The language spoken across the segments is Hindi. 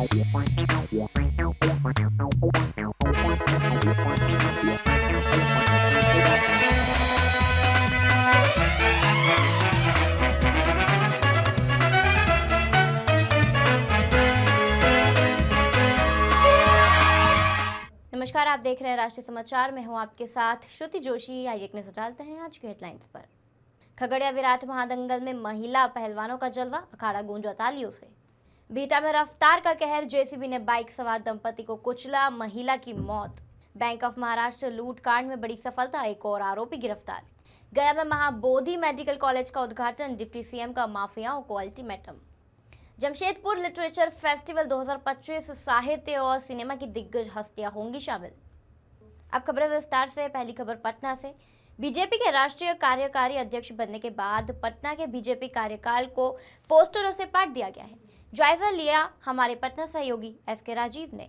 नमस्कार, आप देख रहे हैं राष्ट्रीय समाचार। मैं हूं आपके साथ श्रुति जोशी। आइए एक नजर डालते हैं आज के हेडलाइंस पर। खगड़िया विराट महादंगल में महिला पहलवानों का जलवा, अखाड़ा गूंजा तालियों से। बिहटा में रफ्तार का कहर, जेसीबी ने बाइक सवार दंपति को कुचला, महिला की मौत। बैंक ऑफ महाराष्ट्र लूट कांड में बड़ी सफलता, एक और आरोपी गिरफ्तार। गया में महाबोधि मेडिकल कॉलेज का उद्घाटन, डिप्टी सीएम का माफियाओं को अल्टीमेटम। जमशेदपुर लिटरेचर फेस्टिवल 2025, साहित्य और सिनेमा की दिग्गज हस्तियां होंगी शामिल। अब खबरें विस्तार से। पहली खबर पटना से। बीजेपी के राष्ट्रीय कार्यकारी अध्यक्ष बनने के बाद पटना के बीजेपी कार्यकाल को पोस्टरों से पाट दिया गया है। जायजा लिया हमारे पटना सहयोगी एसके राजीव ने।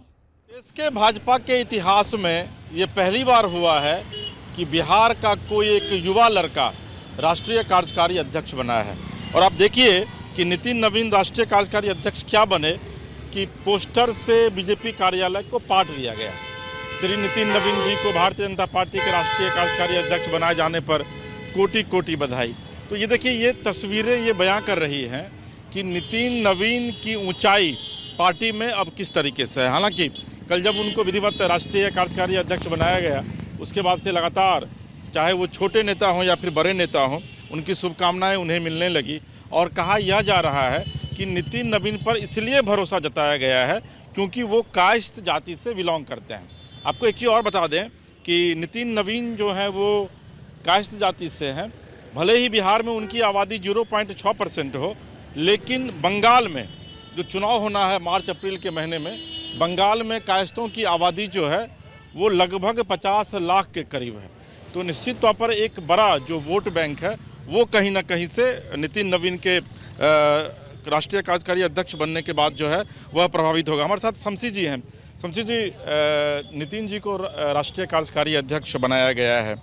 देश के भाजपा के इतिहास में ये पहली बार हुआ है कि बिहार का कोई एक युवा लड़का राष्ट्रीय कार्यकारी अध्यक्ष बना है। और आप देखिए कि नितिन नवीन राष्ट्रीय कार्यकारी अध्यक्ष क्या बने कि पोस्टर से बीजेपी कार्यालय को पाट दिया गया। श्री नितिन नवीन जी को भारतीय जनता पार्टी के राष्ट्रीय कार्यकारी अध्यक्ष बनाए जाने पर कोटि कोटि बधाई। तो ये देखिए, ये तस्वीरें ये बयां कर रही हैं कि नितिन नवीन की ऊंचाई पार्टी में अब किस तरीके से है। हालांकि कल जब उनको विधिवत राष्ट्रीय कार्यकारी अध्यक्ष बनाया गया, उसके बाद से लगातार चाहे वो छोटे नेता हों या फिर बड़े नेता हों, उनकी शुभकामनाएं उन्हें मिलने लगी। और कहा यह जा रहा है कि नितिन नवीन पर इसलिए भरोसा जताया गया है क्योंकि वो कायस्थ जाति से बिलोंग करते हैं। आपको एक चीज़ और बता दें कि नितिन नवीन जो है वो कायस्थ जाति से हैं। भले ही बिहार में उनकी आबादी 0.6% हो, लेकिन बंगाल में जो चुनाव होना है मार्च अप्रैल के महीने में, बंगाल में कायस्थों की आबादी जो है वो लगभग 50 लाख के करीब है। तो निश्चित तौर पर एक बड़ा जो वोट बैंक है वो कहीं ना कहीं से नितिन नवीन के राष्ट्रीय कार्यकारी अध्यक्ष बनने के बाद जो है वह प्रभावित होगा। हमारे साथ शमसी जी हैं। शमसी जी, नितिन जी को राष्ट्रीय कार्यकारी अध्यक्ष बनाया गया है।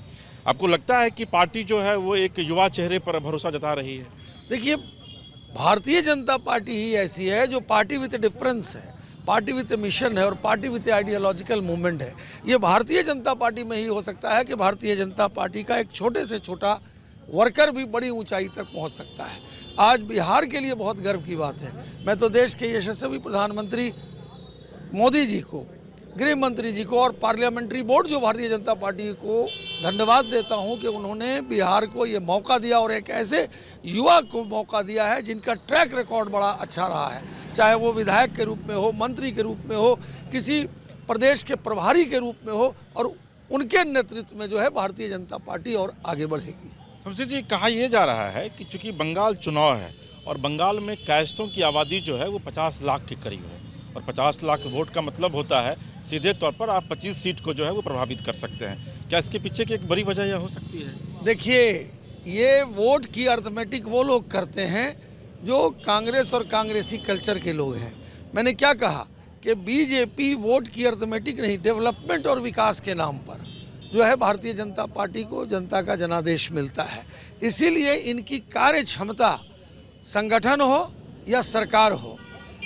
आपको लगता है कि पार्टी जो है वो एक युवा चेहरे पर भरोसा जता रही है? देखिए, भारतीय जनता पार्टी ही ऐसी है जो पार्टी विद डिफरेंस है, पार्टी विद मिशन है और पार्टी विद आइडियोलॉजिकल मूवमेंट है। ये भारतीय जनता पार्टी में ही हो सकता है कि भारतीय जनता पार्टी का एक छोटे से छोटा वर्कर भी बड़ी ऊंचाई तक पहुंच सकता है। आज बिहार के लिए बहुत गर्व की बात है। मैं तो देश के यशस्वी प्रधानमंत्री मोदी जी को, गृह मंत्री जी को और पार्लियामेंट्री बोर्ड जो भारतीय जनता पार्टी को धन्यवाद देता हूं कि उन्होंने बिहार को ये मौका दिया और एक ऐसे युवा को मौका दिया है जिनका ट्रैक रिकॉर्ड बड़ा अच्छा रहा है। चाहे वो विधायक के रूप में हो, मंत्री के रूप में हो, किसी प्रदेश के प्रभारी के रूप में हो, और उनके नेतृत्व में जो है भारतीय जनता पार्टी और आगे बढ़ेगी। शमसी जी, कहा यह जा रहा है कि चूंकि बंगाल चुनाव है और बंगाल में कायस्थों की आबादी जो है वो 50 लाख के करीब है, और 50 लाख वोट का मतलब होता है सीधे तौर पर आप 25 सीट को जो है वो प्रभावित कर सकते हैं। क्या इसके पीछे की एक बड़ी वजह यह हो सकती है? देखिए, ये वोट की अर्थमेटिक वो लोग करते हैं जो कांग्रेस और कांग्रेसी कल्चर के लोग हैं। मैंने क्या कहा कि बीजेपी वोट की अर्थमेटिक नहीं, डेवलपमेंट और विकास के नाम पर जो है भारतीय जनता पार्टी को जनता का जनादेश मिलता है। इसीलिए इनकी कार्य क्षमता, संगठन हो या सरकार हो,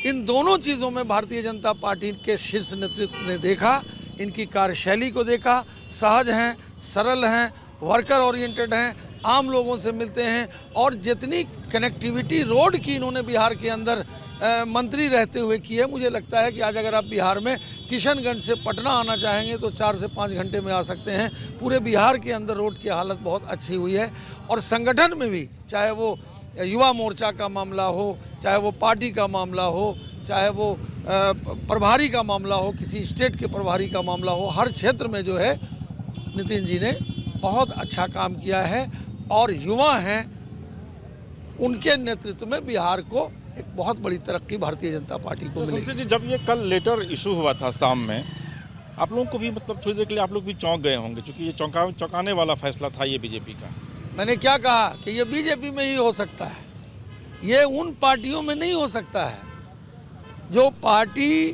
इन दोनों चीज़ों में भारतीय जनता पार्टी के शीर्ष नेतृत्व ने देखा, इनकी कार्यशैली को देखा। सहज हैं, सरल हैं, वर्कर ओरिएंटेड हैं, आम लोगों से मिलते हैं, और जितनी कनेक्टिविटी रोड की इन्होंने बिहार के अंदर मंत्री रहते हुए की है, मुझे लगता है कि आज अगर आप बिहार में किशनगंज से पटना आना चाहेंगे तो 4 से 5 घंटे में आ सकते हैं। पूरे बिहार के अंदर रोड की हालत बहुत अच्छी हुई है। और संगठन में भी, चाहे वो युवा मोर्चा का मामला हो, चाहे वो पार्टी का मामला हो, चाहे वो प्रभारी का मामला हो, किसी स्टेट के प्रभारी का मामला हो, हर क्षेत्र में जो है नितिन जी ने बहुत अच्छा काम किया है। और युवा हैं, उनके नेतृत्व में बिहार को एक बहुत बड़ी तरक्की भारतीय जनता पार्टी को मिली। जी, जब ये कल लेटर इशू हुआ था शाम में, आप लोगों को भी मतलब थोड़ी देर के लिए आप लोग भी चौंक गए होंगे, क्योंकि ये चौंकाने वाला फैसला था ये बीजेपी का। मैंने क्या कहा कि ये बीजेपी में ही हो सकता है, ये उन पार्टियों में नहीं हो सकता है जो पार्टी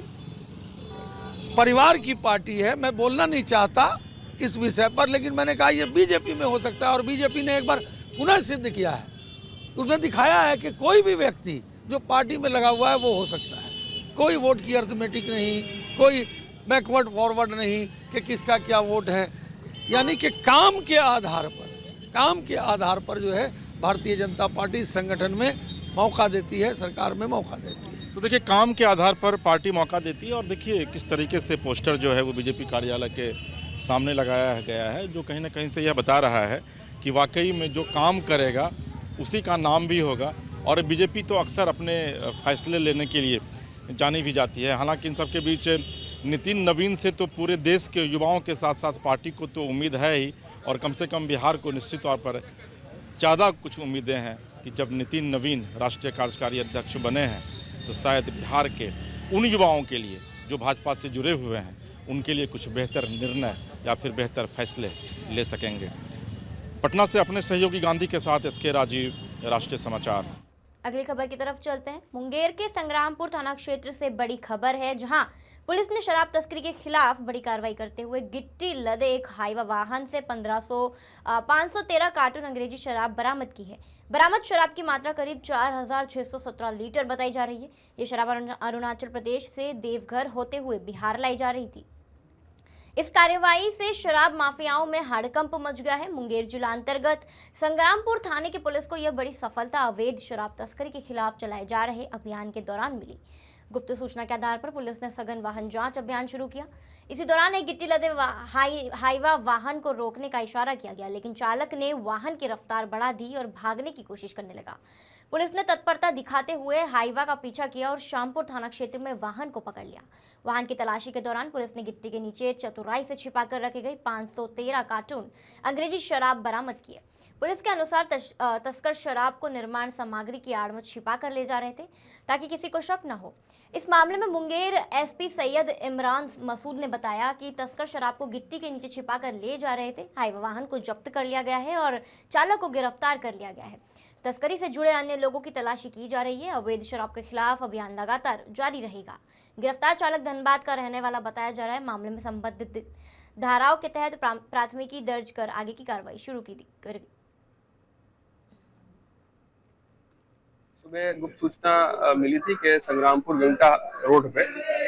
परिवार की पार्टी है। मैं बोलना नहीं चाहता इस विषय पर, लेकिन मैंने कहा ये बीजेपी में हो सकता है। और बीजेपी ने एक बार पुनः सिद्ध किया है, उसने दिखाया है कि कोई भी व्यक्ति जो पार्टी में लगा हुआ है वो हो सकता है। कोई वोट की अर्थमेटिक नहीं, कोई बैकवर्ड फॉरवर्ड नहीं कि किसका क्या वोट है। यानी कि काम के आधार पर जो है भारतीय जनता पार्टी इस संगठन में मौका देती है, सरकार में मौका देती है। तो देखिए, काम के आधार पर पार्टी मौका देती है और देखिए किस तरीके से पोस्टर जो है वो बीजेपी कार्यालय के सामने लगाया गया है, जो कहीं ना कहीं से यह बता रहा है कि वाकई में जो काम करेगा उसी का नाम भी होगा। और बीजेपी तो अक्सर अपने फैसले लेने के लिए जानी भी जाती है। हालांकि इन सब के बीच नितिन नवीन से तो पूरे देश के युवाओं के साथ साथ पार्टी को तो उम्मीद है ही, और कम से कम बिहार को निश्चित तौर पर ज़्यादा कुछ उम्मीदें हैं कि जब नितिन नवीन राष्ट्रीय कार्यकारी अध्यक्ष बने हैं तो शायद बिहार के उन युवाओं के लिए जो भाजपा से जुड़े हुए हैं उनके लिए कुछ बेहतर निर्णय या फिर बेहतर फैसले ले सकेंगे। पटना से अपने सहयोगी गांधी के साथ एसके राजीव, राष्ट्रीय समाचार। अगली खबर की तरफ चलते हैं। मुंगेर के संग्रामपुर थाना क्षेत्र से बड़ी खबर है, जहां पुलिस ने शराब तस्करी के खिलाफ बड़ी कार्रवाई करते हुए गिट्टी लदे एक हाईवा वाहन से 513 कार्टून अंग्रेजी शराब बरामद की है। बरामद शराब की मात्रा करीब 4617 लीटर बताई जा रही है। ये शराब अरुणाचल प्रदेश से देवघर होते हुए बिहार लाई जा रही थी। इस कार्यवाही से शराब माफियाओं में हड़कंप मच गया है। मुंगेर जिला अंतर्गत संग्रामपुर थाने की पुलिस को यह बड़ी सफलता अवैध शराब तस्करी के खिलाफ चलाए जा रहे अभियान के दौरान मिली। गुप्त सूचना के आधार पर पुलिस ने सघन वाहन जांच अभियान शुरू किया। इसी दौरान एक गिट्टी लदे हाईवा वाहन को रोकने का इशारा किया गया, लेकिन चालक ने वाहन की रफ्तार बढ़ा दी और भागने की कोशिश करने लगा। पुलिस ने तत्परता दिखाते हुए हाईवा का पीछा किया और श्यामपुर थाना क्षेत्र में वाहन को पकड़ लिया। वाहन की तलाशी के दौरान पुलिस ने गिट्टी के नीचे चतुराई से छिपाकर रखी गई 513 कार्टून अंग्रेजी शराब बरामद किए। पुलिस के अनुसार तस्कर शराब को निर्माण सामग्री की आड़ में छिपा कर ले जा रहे थे ताकि किसी को शक न हो। इस मामले में मुंगेर एसपी सैयद इमरान मसूद ने बताया कि तस्कर शराब को गिट्टी के नीचे छिपा कर ले जा रहे थे। हाईवा वाहन को जब्त कर लिया गया है और चालक को गिरफ्तार कर लिया गया है। तस्करी से जुड़े अन्य लोगों की तलाशी की जा रही है। अवैध शराब के खिलाफ अभियान लगातार जारी रहेगा। गिरफ्तार चालक धनबाद का रहने वाला बताया जा रहा है। मामले में संबंधित धाराओं के तहत प्राथमिकी दर्ज कर आगे की कार्रवाई शुरू की गई। सुबह गुप्त सूचना मिली थी कि संग्रामपुर गंगा रोड पे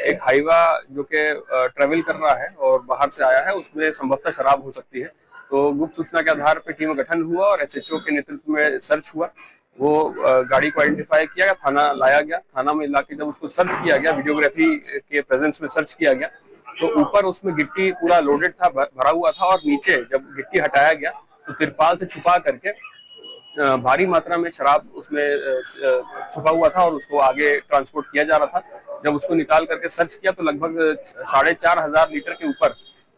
एक हाईवा जो कि ट्रेवल कर रहा है और बाहर से आया है, उसमें संभवतः शराब हो सकती है। तो गुप्त सूचना के आधार पर टीम गठन हुआ और एसएचओ के नेतृत्व में सर्च हुआ। वो गाड़ी को आइडेंटिफाई किया गया, थाना लाया गया। थाना में लाके जब उसको सर्च किया गया, वीडियोग्राफी के प्रेजेंस में सर्च किया गया, तो ऊपर उसमें गिट्टी पूरा लोडेड था, भरा हुआ था, और नीचे जब गिट्टी हटाया गया तो तिरपाल से छुपा करके भारी मात्रा में शराब उसमें छुपा हुआ था और उसको आगे ट्रांसपोर्ट किया जा रहा था। जब उसको निकाल करके सर्च किया तो लगभग 4500 लीटर के ऊपर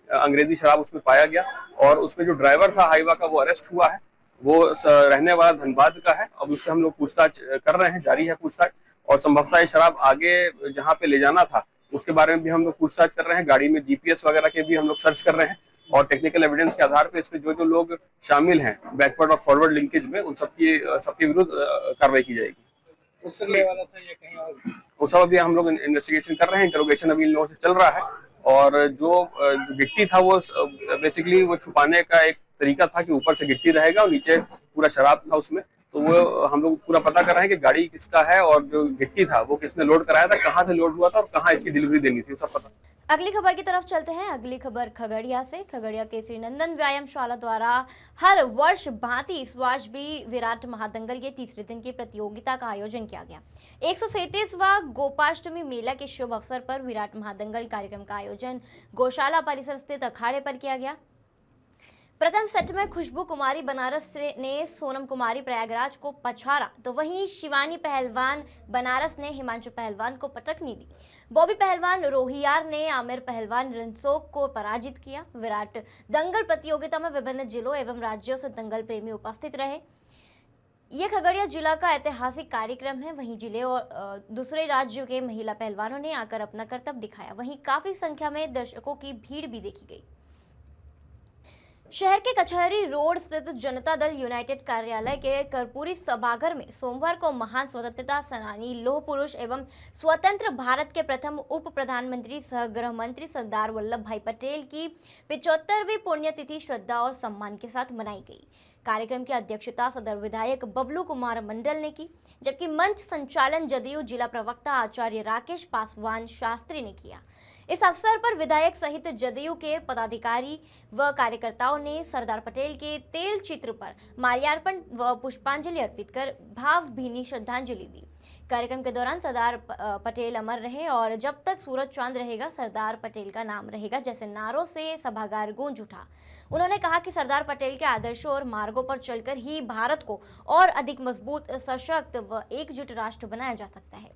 अंग्रेजी शराब उसमें पाया गया। और उसमें जो ड्राइवर था हाईवा का, वो अरेस्ट हुआ है। वो रहने वाला धनबाद का है। अब उससे हम लोग पूछताछ कर रहे हैं, जारी है पूछताछ। और संभवतः ये शराब आगे जहाँ पे ले जाना था उसके बारे में भी हम लोग पूछताछ कर रहे हैं। गाड़ी में जीपीएस वगैरह के भी हम लोग सर्च कर रहे हैं और टेक्निकल एविडेंस के आधार पे इसमें जो लोग शामिल हैं बैकवर्ड और फॉरवर्ड लिंकेज में, उन सबके विरुद्ध कार्रवाई की जाएगी। वो सब अभी हम लोग इन्वेस्टिगेशन कर रहे हैं, इंटरोगेशन अभी इन लोगों से चल रहा है। और जो गिट्टी था वो बेसिकली वो छुपाने का एक तरीका था कि ऊपर से गिट्टी रहेगा और नीचे पूरा शराब था उसमें। तो वो हम लोग पूरा पता कर रहे हैं कि गाड़ी किसका है और जो गिट्टी था वो किसने लोड कराया था, कहाँ से लोड हुआ था और कहाँ इसकी डिलीवरी देनी थी, सब पता। अगली खबर की तरफ चलते हैं। अगली खबर खगड़िया से। खगड़िया के श्रीनंदन व्यायामशाला द्वारा हर वर्ष भांति इस वर्ष भी विराट महादंगल के तीसरे दिन की प्रतियोगिता का आयोजन किया गया। 137वां गोपाष्टमी मेला के शुभ अवसर पर विराट महादंगल कार्यक्रम का आयोजन गौशाला परिसर स्थित अखाड़े पर किया गया। प्रथम सेट में खुशबू कुमारी बनारस ने सोनम कुमारी प्रयागराज को पछाड़ा, तो वहीं शिवानी पहलवान बनारस ने हिमांशु पहलवान को पटकनी दी। बॉबी पहलवान रोहियार ने आमिर पहलवान रिंसोक को पराजित किया। विराट दंगल प्रतियोगिता में विभिन्न जिलों एवं राज्यों से दंगल प्रेमी उपस्थित रहे। ये खगड़िया जिला का ऐतिहासिक कार्यक्रम है। वहीं जिले और दूसरे राज्यों के महिला पहलवानों ने आकर अपना करतब दिखाया। वहीं काफी संख्या में दर्शकों की भीड़ भी देखी गई। शहर के कचहरी रोड स्थित जनता दल यूनाइटेड कार्यालय के कर्पूरी सभागार में सोमवार को महान स्वतंत्रता सेनानी, लौह पुरुष एवं स्वतंत्र भारत के प्रथम उप प्रधानमंत्री सह गृह मंत्री सरदार वल्लभ भाई पटेल की 75वीं पुण्यतिथि श्रद्धा और सम्मान के साथ मनाई गई। कार्यक्रम की अध्यक्षता सदर विधायक बबलू कुमार मंडल ने की, जबकि मंच संचालन जदयू जिला प्रवक्ता आचार्य राकेश पासवान शास्त्री ने किया। इस अवसर पर विधायक सहित जदयू के पदाधिकारी व कार्यकर्ताओं ने सरदार पटेल के तेल चित्र पर माल्यार्पण व पुष्पांजलि अर्पित कर भावभीनी श्रद्धांजलि दी। कार्यक्रम के दौरान सरदार पटेल अमर रहे और जब तक सूरज चांद रहेगा सरदार पटेल का नाम रहेगा जैसे नारों से सभागार गूंज उठा। उन्होंने कहा कि सरदार पटेल के आदर्शों और मार्गों पर चलकर ही भारत को और अधिक मजबूत, सशक्त व एकजुट राष्ट्र बनाया जा सकता है।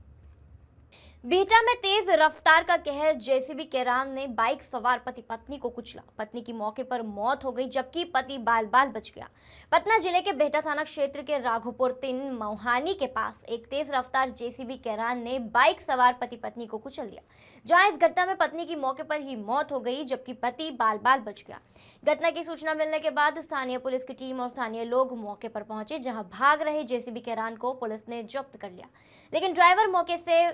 बिहटा में तेज रफ्तार का कहर, जेसीबी कैरान ने बाइक सवार पति पत्नी को कुचला। पत्नी की मौके पर मौत हो गई जबकि पति बाल बाल बच गया। पटना जिले के बिहटा थाना क्षेत्र के राघोपुर 3 मोहानी के पास एक तेज रफ्तार जेसीबी कैरान ने बाइक सवार पति पत्नी को कुचल दिया, जहां इस घटना में पत्नी की मौके पर ही मौत हो गई जबकि पति बाल बाल बच गया। घटना की सूचना मिलने के बाद स्थानीय पुलिस की टीम और स्थानीय लोग मौके पर पहुंचे, जहां भाग रहे जेसीबी कैरान को पुलिस ने जब्त कर लिया, लेकिन ड्राइवर मौके से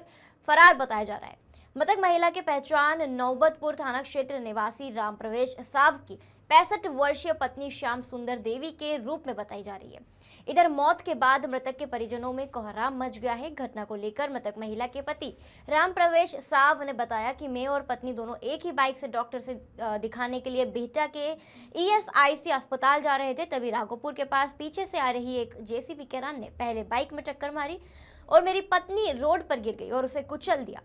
फरार बताया जा रहा है। मृतक महिला की पहचान नौबतपुर थाना क्षेत्र निवासी राम प्रवेश साव की 65 वर्षीय पत्नी श्याम सुंदर देवी के रूप में बताई जा रही है। इधर मौत के बाद मृतक के परिजनों में कोहराम मच गया है। घटना को लेकर मृतक महिला के पति राम प्रवेश साव ने बताया कि मैं और पत्नी दोनों एक ही बाइक से डॉक्टर से दिखाने के लिए बिहटा के ESIC अस्पताल जा रहे थे। तभी राघोपुर के पास पीछे से आ रही एक जेसीबी कैरान ने पहले बाइक में टक्कर मारी और मेरी पत्नी रोड पर गिर गई और उसे कुचल दिया,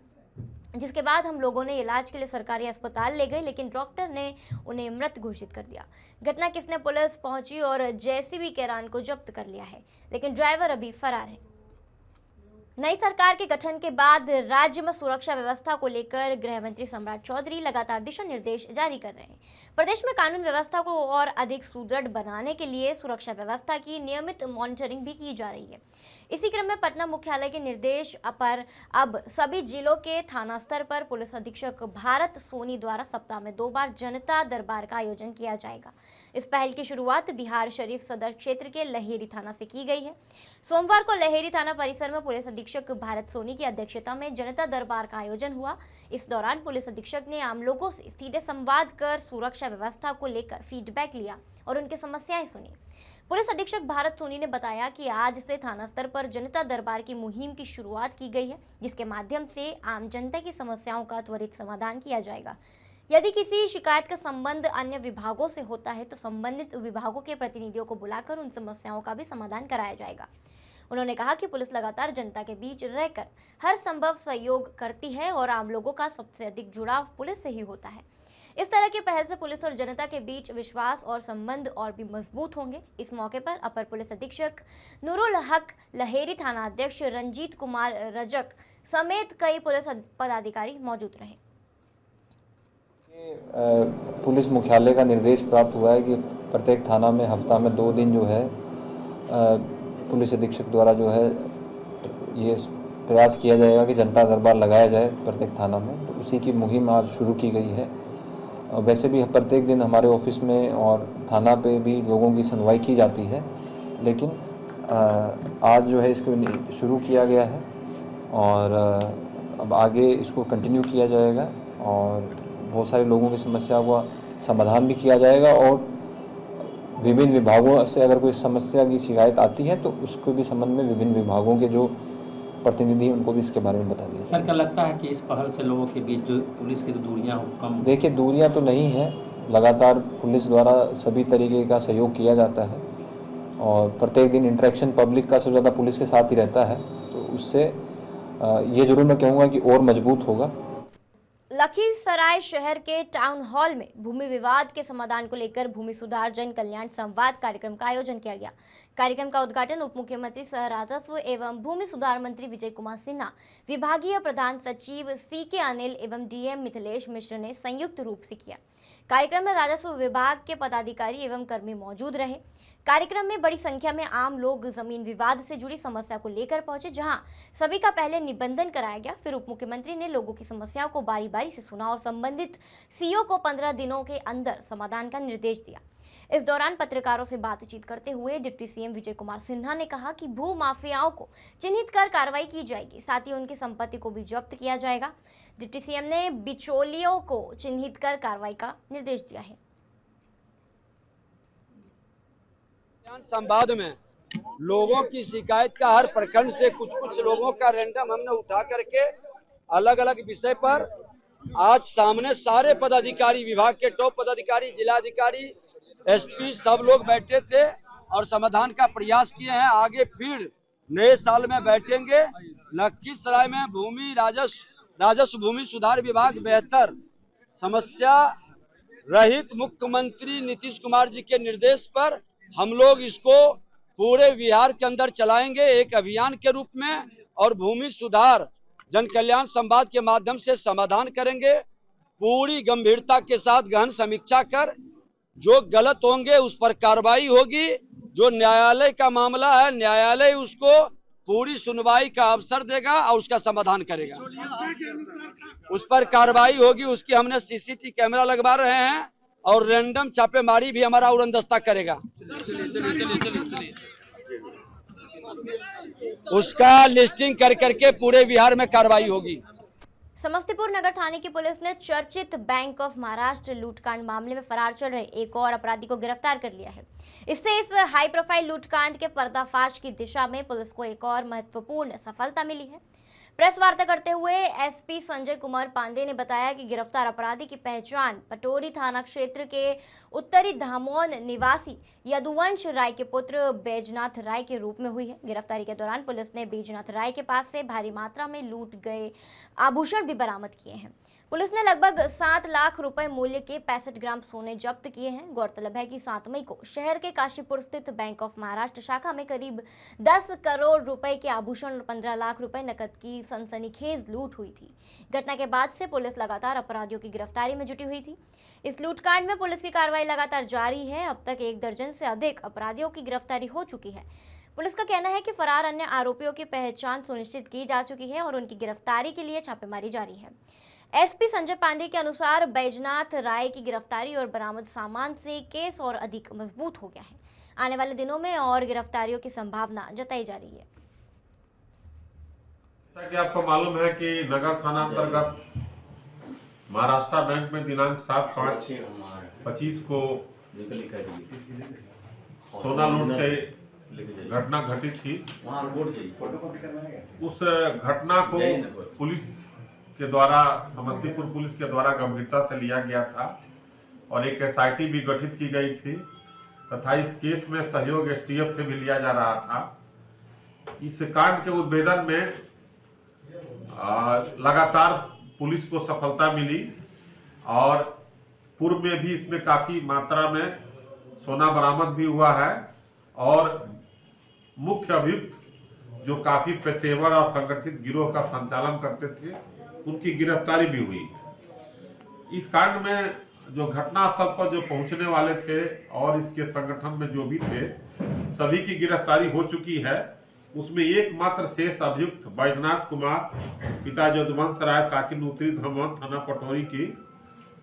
जिसके बाद हम लोगों ने इलाज के लिए सरकारी अस्पताल ले गए, लेकिन डॉक्टर ने उन्हें मृत घोषित कर दिया। घटना किसने पुलिस पहुंची और जेसीबी कैरान को जब्त कर लिया है, लेकिन ड्राइवर अभी फरार है। नई सरकार के गठन के बाद राज्य में सुरक्षा व्यवस्था को लेकर गृह मंत्री सम्राट चौधरी लगातार दिशा निर्देश जारी कर रहे हैं। प्रदेश में कानून व्यवस्था को और अधिक सुदृढ़ बनाने के लिए सुरक्षा व्यवस्था की नियमित मॉनिटरिंग भी की जा रही है। इसी क्रम में पटना मुख्यालय के निर्देश पर अब सभी जिलों के थाना स्तर पर पुलिस अधीक्षक भारत सोनी द्वारा सप्ताह में 2 बार जनता दरबार का आयोजन किया जाएगा। इस पहल की शुरुआत बिहार शरीफ सदर क्षेत्र के लहेरी थाना से की गई है। सोमवार को लहेरी थाना परिसर में पुलिस अधीक्षक भारत सोनी की अध्यक्षता में जनता दरबार का आयोजन हुआ। इस दौरान पुलिस अधीक्षक ने आम लोगों से सीधे संवाद कर सुरक्षा व्यवस्था को लेकर फीडबैक लिया और उनकी समस्याएं सुनी। पुलिस अधीक्षक भारत सोनी ने बताया कि आज से थाना स्तर पर जनता दरबार की मुहिम की शुरुआत की गई है, जिसके माध्यम से आम जनता की समस्याओं का त्वरित समाधान किया जाएगा। यदि किसी शिकायत का संबंध अन्य विभागों से होता है तो संबंधित विभागों के प्रतिनिधियों को बुलाकर उन समस्याओं का भी समाधान कराया जाएगा। उन्होंने कहा कि पुलिस लगातार जनता के बीच रहकर हर संभव सहयोग करती है और आम लोगों का सबसे अधिक जुड़ाव पुलिस से ही होता है। इस तरह की पहल से पुलिस और जनता के बीच विश्वास और संबंध और भी मजबूत होंगे। इस मौके पर अपर पुलिस अधीक्षक नूरुल हक, लहेरी थाना अध्यक्ष रंजीत कुमार रजक समेत कई पुलिस पदाधिकारी मौजूद रहे। पुलिस मुख्यालय का निर्देश प्राप्त हुआ है कि प्रत्येक थाना में हफ्ता में 2 दिन जो है पुलिस अधीक्षक द्वारा जो है ये प्रयास किया जाएगा कि जनता दरबार लगाया जाए प्रत्येक थाना में। तो उसी की मुहिम आज शुरू की गई है। वैसे भी प्रत्येक दिन हमारे ऑफिस में और थाना पे भी लोगों की सुनवाई की जाती है, लेकिन आज जो है इसको शुरू किया गया है और अब आगे इसको कंटिन्यू किया जाएगा और बहुत सारे लोगों की समस्याओं का समाधान भी किया जाएगा और विभिन्न विभागों से अगर कोई समस्या की शिकायत आती है तो उसको भी संबंध में विभिन्न विभागों के जो प्रतिनिधि हैं उनको भी इसके बारे में बता दिया। सर, क्या लगता है कि इस पहल से लोगों के बीच जो पुलिस की दूरियां कम? देखिए, दूरियां तो नहीं है, लगातार पुलिस द्वारा सभी तरीके का सहयोग किया जाता है और प्रत्येक दिन इंटरेक्शन पब्लिक का सबसे ज़्यादा पुलिस के साथ ही रहता है, तो उससे ये ज़रूर मैं कहूँगा कि और मजबूत होगा। लखीसराय शहर के टाउन हॉल में भूमि विवाद के समाधान को लेकर भूमि सुधार जन कल्याण संवाद कार्यक्रम का आयोजन किया गया। कार्यक्रम का उद्घाटन उप मुख्यमंत्री सह राजस्व एवं भूमि सुधार मंत्री विजय कुमार सिन्हा, विभागीय प्रधान सचिव CK अनिल एवं DM मिथिलेश मिश्र ने संयुक्त रूप से किया। कार्यक्रम में राजस्व विभाग के पदाधिकारी एवं कर्मी मौजूद रहे। कार्यक्रम में बड़ी संख्या में आम लोग जमीन विवाद से जुड़ी समस्या को लेकर पहुंचे, जहां सभी का पहले निबंधन कराया गया। फिर उप मुख्यमंत्री ने लोगों की समस्याओं को बारी बारी से सुना और संबंधित CO को 15 दिनों के अंदर समाधान का निर्देश दिया। इस दौरान पत्रकारों से बातचीत करते हुए डिप्टी CM विजय कुमार सिन्हा ने कहा कि भू माफियाओं को चिन्हित कर कार्रवाई की जाएगी, साथ ही उनकी संपत्ति को भी जब्त किया जाएगा। डिप्टी CM ने बिचौलियों को चिन्हित कर कार्रवाई का निर्देश दिया है। संवाद में लोगों की शिकायत का हर प्रखंड से कुछ लोगों का रैंडम हमने उठा करके अलग अलग विषय पर आज सामने सारे पदाधिकारी, विभाग के टॉप पदाधिकारी, जिलाधिकारी, एसपी सब लोग बैठे थे और समाधान का प्रयास किए हैं। आगे फिर नए साल में बैठेंगे। लखीसराय में राजस्व भूमि सुधार विभाग बेहतर समस्या रहित मुख्यमंत्री नीतीश कुमार जी के निर्देश पर हम लोग इसको पूरे बिहार के अंदर चलाएंगे एक अभियान के रूप में और भूमि सुधार जन कल्याण संवाद के माध्यम से समाधान करेंगे। पूरी गंभीरता के साथ गहन समीक्षा कर जो गलत होंगे उस पर कार्रवाई होगी। जो न्यायालय का मामला है, न्यायालय उसको पूरी सुनवाई का अवसर देगा और उसका समाधान करेगा। उस पर कार्रवाई होगी। उसकी हमने सीसीटीवी कैमरा लगवा रहे हैं और रैंडम छापेमारी भी हमारा उड़नदस्ता करेगा। उसका लिस्टिंग कर करके पूरे बिहार में कार्रवाई होगी। समस्तीपुर नगर थाने की पुलिस ने चर्चित बैंक ऑफ महाराष्ट्र लूटकांड मामले में फरार चल रहे एक और अपराधी को गिरफ्तार कर लिया है। इससे इस हाई प्रोफाइल लूटकांड के पर्दाफाश की दिशा में पुलिस को एक और महत्वपूर्ण सफलता मिली है। प्रेस वार्ता करते हुए एसपी संजय कुमार पांडे ने बताया कि गिरफ्तार अपराधी की पहचान पटोरी थाना क्षेत्र के उत्तरी धामोन निवासी यदुवंश राय के पुत्र बैजनाथ राय के रूप में हुई है। गिरफ्तारी के दौरान पुलिस ने बैजनाथ राय के पास से भारी मात्रा में लूट गए आभूषण भी बरामद किए हैं। पुलिस ने लगभग 7 लाख रुपए मूल्य के 65 ग्राम सोने जब्त किए हैं। गौरतलब है कि 7 मई को शहर के काशीपुर स्थित बैंक ऑफ महाराष्ट्र शाखा में करीब 10 करोड़ रुपए के आभूषण और 15 लाख रुपए नकद की सनसनीखेज लूट हुई थी। घटना के बाद से पुलिस लगातार अपराधियों की गिरफ्तारी में जुटी हुई थी। इस लूटकांड में पुलिस की कार्रवाई लगातार जारी है। अब तक 1 दर्जन से अधिक अपराधियों की गिरफ्तारी हो चुकी है। पुलिस का कहना है कि फरार अन्य आरोपियों की पहचान सुनिश्चित की जा चुकी है और उनकी गिरफ्तारी के लिए छापेमारी जारी है। एसपी संजय पांडे के अनुसार बैजनाथ राय की गिरफ्तारी और बरामद सामान से केस और अधिक मजबूत हो गया है। आने वाले दिनों में और गिरफ्तारियों की संभावना जताई जा रही है। जैसा कि आपको मालूम है कि नगर थाना अंतर्गत महाराष्ट्र बैंक में दिनांक 7/5/25 को सोना लूट के घटना घटित थी। उस घटना को पुलिस के द्वारा, समस्तीपुर पुलिस के द्वारा गंभीरता से लिया गया था और एक एसआईटी भी गठित की गई थी तथा इस केस में सहयोग एसटीएफ से भी लिया जा रहा था। इस कांड के उद्भेदन में लगातार पुलिस को सफलता मिली और पूर्व में भी इसमें काफी मात्रा में सोना बरामद भी हुआ है और मुख्य अभियुक्त जो काफी पेशेवर और संगठित गिरोह का संचालन करते थे उनकी गिरफ्तारी भी हुई। इस कांड में जो घटनास्थल पर जो पहुंचने वाले थे और इसके संगठन में जो भी थे सभी की गिरफ्तारी हो चुकी है। उसमें एकमात्र शेष अभियुक्त बैजनाथ कुमार पिता यदुवंश राय साकिन उत्तरी धामोन थाना पटोरी की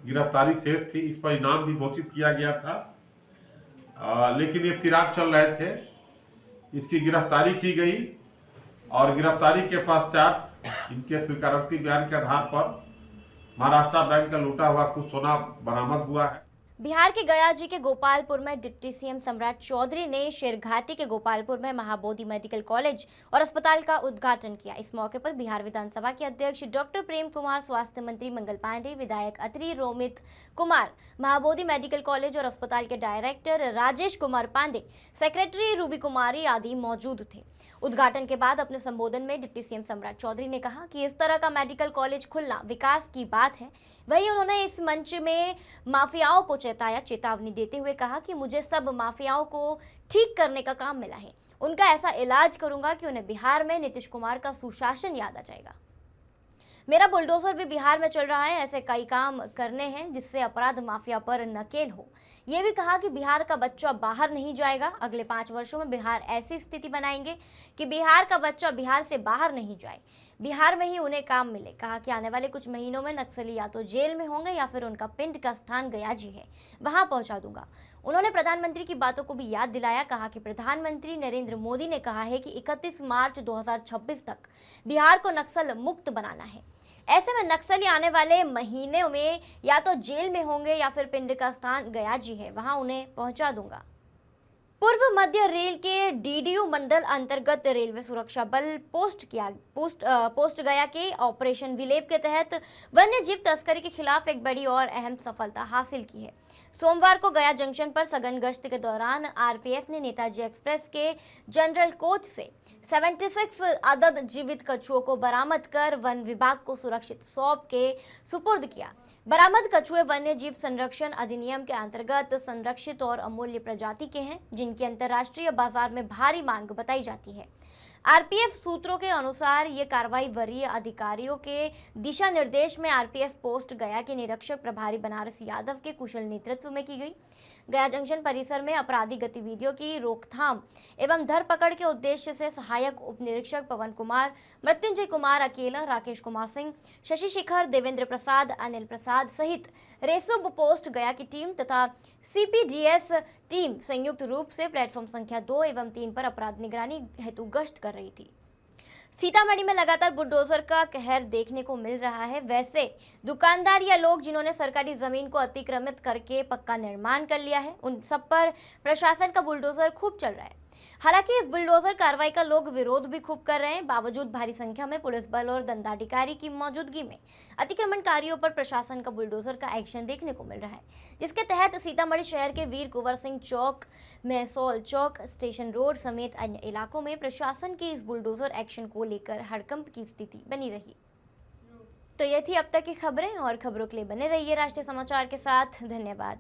गिरफ्तारी शेष थी। इस पर इनाम भी घोषित किया गया था लेकिन ये फिराक चल रहे थे। इसकी गिरफ्तारी की गई और गिरफ्तारी के पश्चात इनके स्वीकारोक्ति बयान के आधार पर महाराष्ट्र बैंक का लूटा हुआ कुछ सोना बरामद हुआ है। बिहार के गया जी के गोपालपुर में डिप्टी सीएम सम्राट चौधरी ने शेरघाटी के गोपालपुर में महाबोधि मेडिकल कॉलेज और अस्पताल का उद्घाटन किया। इस मौके पर बिहार विधानसभा के अध्यक्ष डॉक्टर प्रेम कुमार, स्वास्थ्य मंत्री मंगल पांडे, विधायक अत्रि रोमित कुमार, महाबोधि मेडिकल कॉलेज और अस्पताल के डायरेक्टर राजेश कुमार पांडे, सेक्रेटरी रूबी कुमारी आदि मौजूद थे। उद्घाटन के बाद अपने संबोधन में डिप्टी सीएम सम्राट चौधरी ने कहा कि इस तरह का मेडिकल कॉलेज खुलना विकास की बात है। वहीं उन्होंने इस मंच में माफियाओं को चेतावनी देते हुए कहा कि मुझे सब माफियाओं को ठीक करने का काम मिला है। उनका ऐसा इलाज करूंगा कि उन्हें बिहार में नीतीश कुमार का सुशासन याद आ जाएगा। मेरा बुलडोजर भी बिहार में चल रहा है। ऐसे कई काम करने हैं जिससे अपराध माफिया पर नकेल हो। ये भी कहा कि बिहार का बच्चा बाहर नहीं जाएगा। अगले 5 वर्षों में बिहार ऐसी स्थिति बनाएंगे कि बिहार का बच्चा बिहार से बाहर नहीं जाए, बिहार में ही उन्हें काम मिले। कहा कि आने वाले कुछ महीनों में नक्सली या तो जेल में होंगे या फिर उनका पिंड का स्थान गया जी है, वहां पहुंचा दूंगा। उन्होंने प्रधानमंत्री की बातों को भी याद दिलाया। कहा कि प्रधानमंत्री नरेंद्र मोदी ने कहा है कि 31 मार्च 2026 तक बिहार को नक्सल मुक्त बनाना है। ऐसे में नक्सली आने वाले महीने में या तो जेल में होंगे या फिर पिंड का स्थान गया जी है, वहां उन्हें पहुंचा दूंगा। पूर्व मध्य रेल के डीडीयू मंडल अंतर्गत रेलवे सुरक्षा बल पोस्ट गया के ऑपरेशन विलेप के तहत वन्य जीव तस्करी के खिलाफ एक बड़ी और अहम सफलता हासिल की है। सोमवार को गया जंक्शन पर सघन गश्त के दौरान आरपीएफ ने नेताजी एक्सप्रेस के जनरल कोच से 76 अदद जीवित कछुओं को बरामद कर वन विभाग को सुरक्षित सौंप के सुपुर्द किया। बरामद कछुए वन्य जीव संरक्षण अधिनियम के अंतर्गत संरक्षित और अमूल्य प्रजाति के हैं, जिनकी अंतर्राष्ट्रीय बाजार में भारी मांग बताई जाती है। आरपीएफ सूत्रों के अनुसार ये कार्रवाई वरीय अधिकारियों के दिशा निर्देश में आरपीएफ पोस्ट गया के निरीक्षक प्रभारी बनारस यादव के कुशल नेतृत्व में की गई। गया जंक्शन परिसर में आपराधिक गतिविधियों की रोकथाम एवं धरपकड़ के उद्देश्य से सहायक उप निरीक्षक पवन कुमार, मृत्युंजय कुमार अकेला, राकेश कुमार सिंह, शशि शेखर, देवेंद्र प्रसाद, अनिल प्रसाद सहित रेसुब पोस्ट गया की टीम तथा सीपीडीएस टीम संयुक्त रूप से प्लेटफॉर्म संख्या 2 एवं 3 पर अपराध निगरानी हेतु गश्त कर रही थी। सीतामढ़ी में लगातार बुलडोजर का कहर देखने को मिल रहा है। वैसे दुकानदार या लोग जिन्होंने सरकारी जमीन को अतिक्रमित करके पक्का निर्माण कर लिया है, उन सब पर प्रशासन का बुलडोजर खूब चल रहा है। हालांकि इस बुलडोजर कार्रवाई का लोग विरोध भी खूब कर रहे हैं। बावजूद भारी संख्या में पुलिस बल और दंडाधिकारी की मौजूदगी में अतिक्रमणकारियों पर प्रशासन का बुलडोजर का एक्शन देखने को मिल रहा है, जिसके तहत सीतामढ़ी शहर के वीर कुंवर सिंह चौक, महसौल चौक, स्टेशन रोड समेत अन्य इलाकों में प्रशासन के इस बुलडोजर एक्शन को लेकर हड़कंप की स्थिति बनी रही। तो ये थी अब तक की खबरें, और खबरों के लिए बने रहिए राष्ट्रीय समाचार के साथ। धन्यवाद।